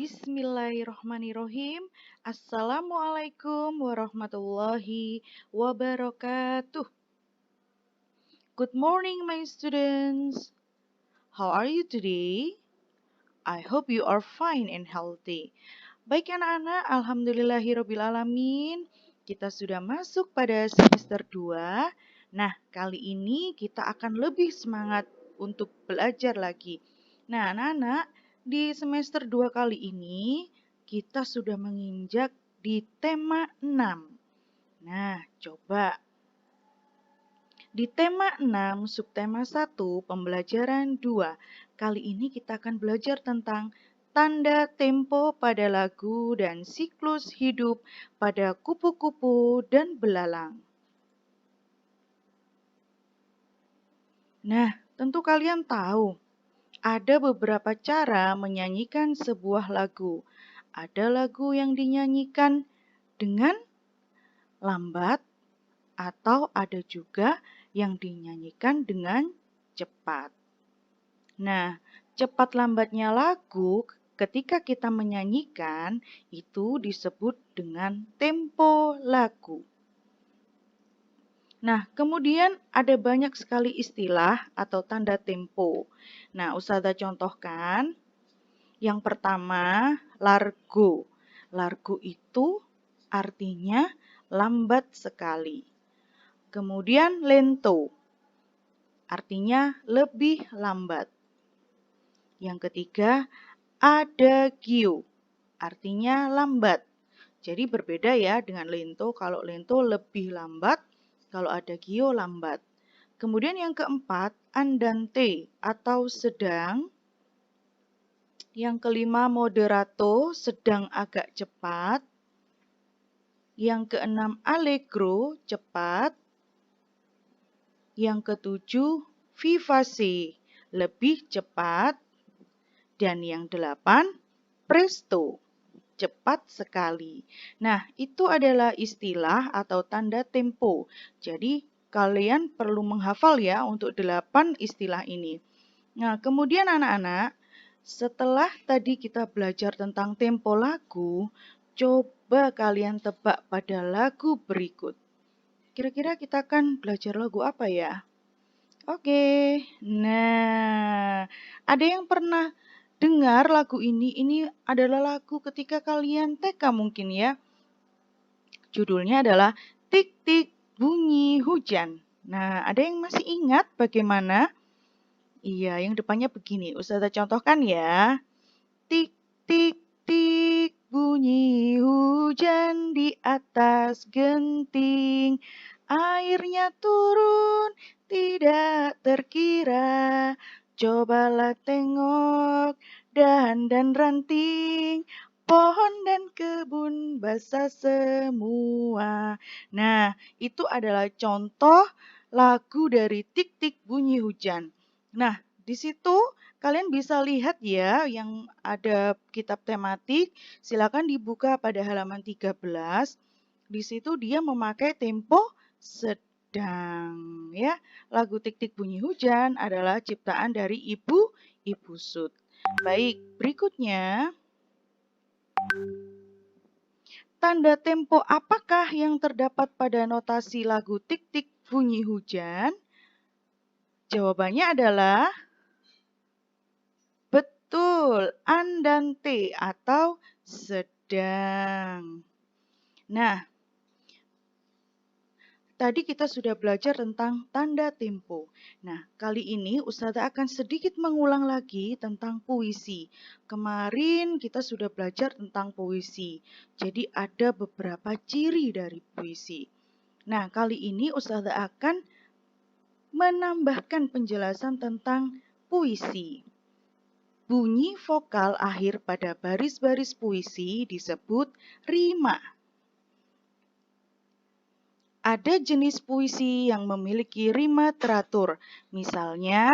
Bismillahirrohmanirrohim. Assalamualaikum warahmatullahi wabarakatuh. Good morning, my students. How are you today? I hope you are fine and healthy. Baik anak-anak, alhamdulillahirobbilalamin. Kita sudah masuk pada semester 2. Nah, kali ini kita akan lebih semangat untuk belajar lagi. Nah, anak-anak, di semester 2 kali ini kita sudah menginjak di tema 6. Nah, coba. Di tema 6, subtema 1, pembelajaran 2. Kali ini kita akan belajar tentang tanda tempo pada lagu dan siklus hidup pada kupu-kupu dan belalang. Nah, tentu kalian tahu, ada beberapa cara menyanyikan sebuah lagu. Ada lagu yang dinyanyikan dengan lambat, atau ada juga yang dinyanyikan dengan cepat. Nah, cepat lambatnya lagu ketika kita menyanyikan itu disebut dengan tempo lagu. Nah, kemudian ada banyak sekali istilah atau tanda tempo. Nah, Ustazah contohkan. Yang pertama, largo. Largo itu artinya lambat sekali. Kemudian lento, artinya lebih lambat. Yang ketiga, adagio, artinya lambat. Jadi berbeda ya dengan lento. Kalau lento lebih lambat, kalau adagio lambat. Kemudian yang keempat, andante atau sedang. Yang kelima, moderato, sedang agak cepat. Yang keenam, allegro, cepat. Yang ketujuh, vivace, lebih cepat. Dan yang 8, presto, cepat sekali. Nah, itu adalah istilah atau tanda tempo. Jadi, kalian perlu menghafal ya untuk 8 istilah ini. Nah, kemudian anak-anak, setelah tadi kita belajar tentang tempo lagu, coba kalian tebak pada lagu berikut. Kira-kira kita akan belajar lagu apa ya? Oke, nah, ada yang pernah dengar lagu ini? Ini adalah lagu ketika kalian TK mungkin ya. Judulnya adalah Tik Tik Bunyi Hujan. Nah, ada yang masih ingat bagaimana? Iya, yang depannya begini. Ustazah contohkan ya. Tik, tik, tik, bunyi hujan di atas genting. Airnya turun, tidak terkira. Cobalah tengok, dahan dan ranting. Pohon dan kebun basah semua. Nah, itu adalah contoh lagu dari Tik Tik Bunyi Hujan. Nah, di situ kalian bisa lihat ya yang ada kitab tematik. Silakan dibuka pada halaman 13. Di situ dia memakai tempo sedang ya. Lagu Tik Tik Bunyi Hujan adalah ciptaan dari Ibu Sud. Baik, berikutnya tanda tempo apakah yang terdapat pada notasi lagu Tik Tik Bunyi Hujan? Jawabannya adalah betul, andante atau sedang. Nah, tadi kita sudah belajar tentang tanda tempo. Nah, kali ini Ustazah akan sedikit mengulang lagi tentang puisi. Kemarin kita sudah belajar tentang puisi. Jadi ada beberapa ciri dari puisi. Nah, kali ini Ustazah akan menambahkan penjelasan tentang puisi. Bunyi vokal akhir pada baris-baris puisi disebut rima. Ada jenis puisi yang memiliki rima teratur, misalnya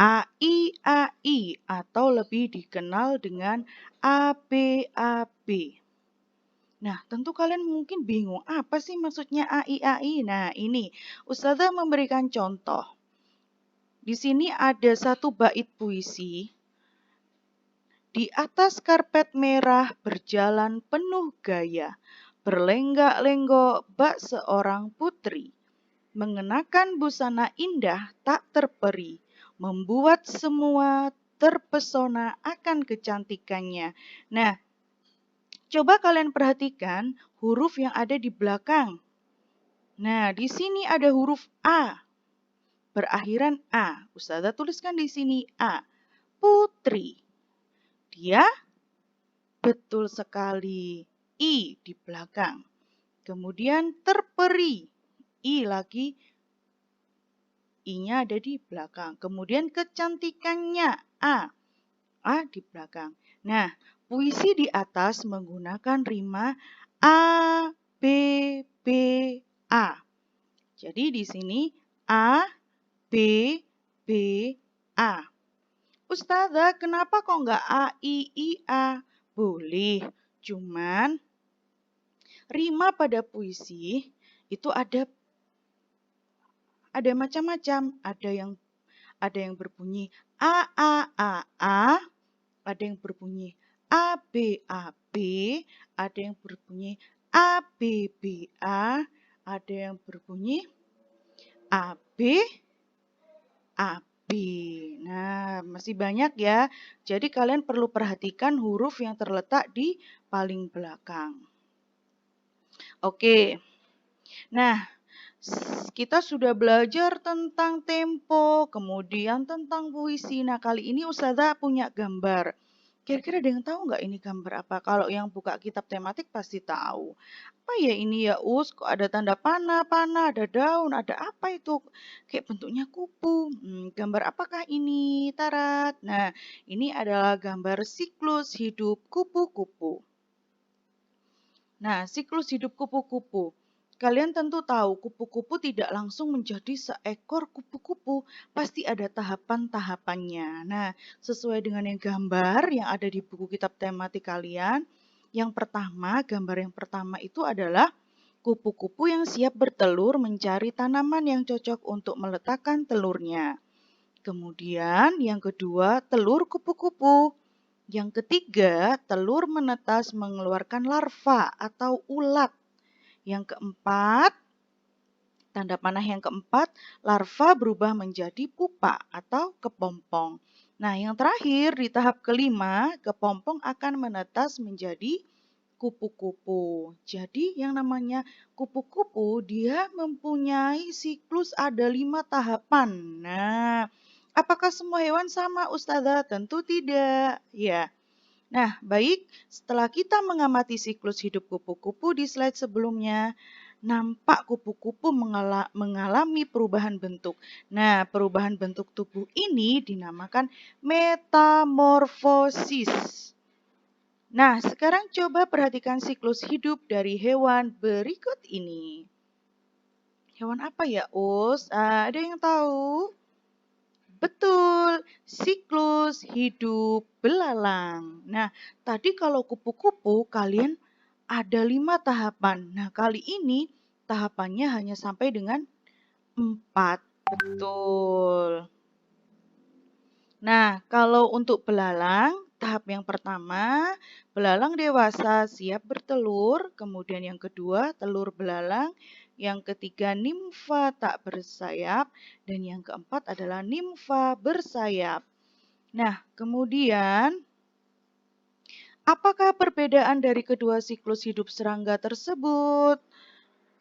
AI atau lebih dikenal dengan ABAB. Nah, tentu kalian mungkin bingung, apa sih maksudnya AI? Nah, ini Ustazah memberikan contoh. Di sini ada satu bait puisi. Di atas karpet merah berjalan penuh gaya, berlenggak-lenggok bak seorang putri. Mengenakan busana indah tak terperi, membuat semua terpesona akan kecantikannya. Nah, coba kalian perhatikan huruf yang ada di belakang. Nah, di sini ada huruf A, berakhiran A. Ustazah tuliskan di sini A. Putri. Dia betul sekali. I di belakang. Kemudian terperi. I lagi. I-nya ada di belakang. Kemudian kecantikannya. A. A di belakang. Nah, puisi di atas menggunakan rima A, B, B, A. Jadi di sini A, B, B, A. Ustazah, kenapa kok nggak A, I, A? Boleh, cuman rima pada puisi itu ada macam-macam. Ada yang berbunyi A, ada yang berbunyi A, B, ada yang berbunyi A, B, ada yang berbunyi A, B, AB. Nah, masih banyak ya. Jadi kalian perlu perhatikan huruf yang terletak di paling belakang. Oke. Nah, kita sudah belajar tentang tempo, kemudian tentang puisi. Nah, kali ini Ustazah punya gambar. Kira-kira ada yang tahu nggak ini gambar apa? Kalau yang buka kitab tematik pasti tahu. Apa ya ini ya Kok ada tanda panah, ada daun, ada apa itu? Kayak bentuknya kupu. Gambar apakah ini? Tarat. Nah, ini adalah gambar siklus hidup kupu-kupu. Nah, siklus hidup kupu-kupu. Kalian tentu tahu kupu-kupu tidak langsung menjadi seekor kupu-kupu, pasti ada tahapan-tahapannya. Nah, sesuai dengan yang gambar yang ada di buku kitab tematik kalian, gambar yang pertama itu adalah kupu-kupu yang siap bertelur mencari tanaman yang cocok untuk meletakkan telurnya. Kemudian yang kedua, telur kupu-kupu. Yang ketiga, telur menetas mengeluarkan larva atau ulat. Yang keempat, tanda panah yang keempat, larva berubah menjadi pupa atau kepompong. Nah, yang terakhir di tahap kelima, kepompong akan menetas menjadi kupu-kupu. Jadi yang namanya kupu-kupu dia mempunyai siklus ada 5 tahapan. Nah, apakah semua hewan sama Ustazah? Tentu tidak. Ya. Nah, baik, setelah kita mengamati siklus hidup kupu-kupu di slide sebelumnya, nampak kupu-kupu mengalami perubahan bentuk. Nah, perubahan bentuk tubuh ini dinamakan metamorfosis. Nah, sekarang coba perhatikan siklus hidup dari hewan berikut ini. Hewan apa ya, Us? Ada yang tahu? Betul, siklus hidup belalang. Nah, tadi kalau kupu-kupu kalian ada 5 tahapan. Nah, kali ini tahapannya hanya sampai dengan 4. Betul. Nah, kalau untuk belalang, tahap yang pertama, belalang dewasa siap bertelur. Kemudian yang kedua, telur belalang. Yang ketiga, nimfa tak bersayap. Dan yang keempat adalah nimfa bersayap. Nah, kemudian, apakah perbedaan dari kedua siklus hidup serangga tersebut?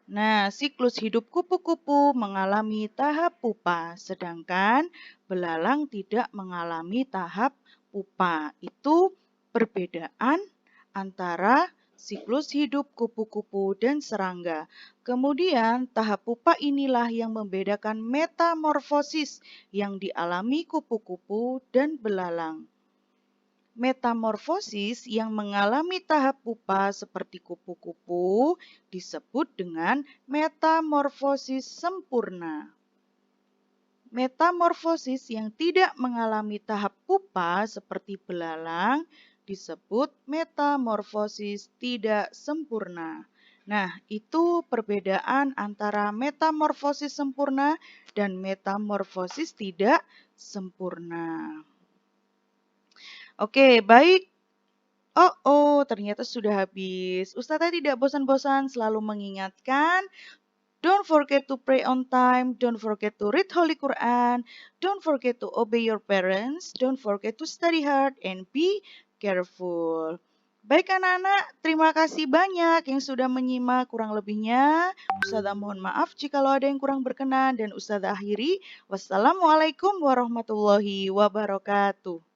Nah, siklus hidup kupu-kupu mengalami tahap pupa, sedangkan belalang tidak mengalami tahap pupa. Itu perbedaan antara siklus hidup kupu-kupu dan serangga. Kemudian, tahap pupa inilah yang membedakan metamorfosis yang dialami kupu-kupu dan belalang. Metamorfosis yang mengalami tahap pupa seperti kupu-kupu disebut dengan metamorfosis sempurna. Metamorfosis yang tidak mengalami tahap pupa seperti belalang disebut metamorfosis tidak sempurna. Nah, itu perbedaan antara metamorfosis sempurna dan metamorfosis tidak sempurna. Oke, baik. Ternyata sudah habis. Ustazah tidak bosan-bosan selalu mengingatkan, don't forget to pray on time, don't forget to read Holy Quran, don't forget to obey your parents, don't forget to study hard, and be careful. Baik anak-anak, terima kasih banyak yang sudah menyimak. Kurang lebihnya, Ustazah mohon maaf jika ada yang kurang berkenan dan Ustazah akhiri. Wassalamualaikum warahmatullahi wabarakatuh.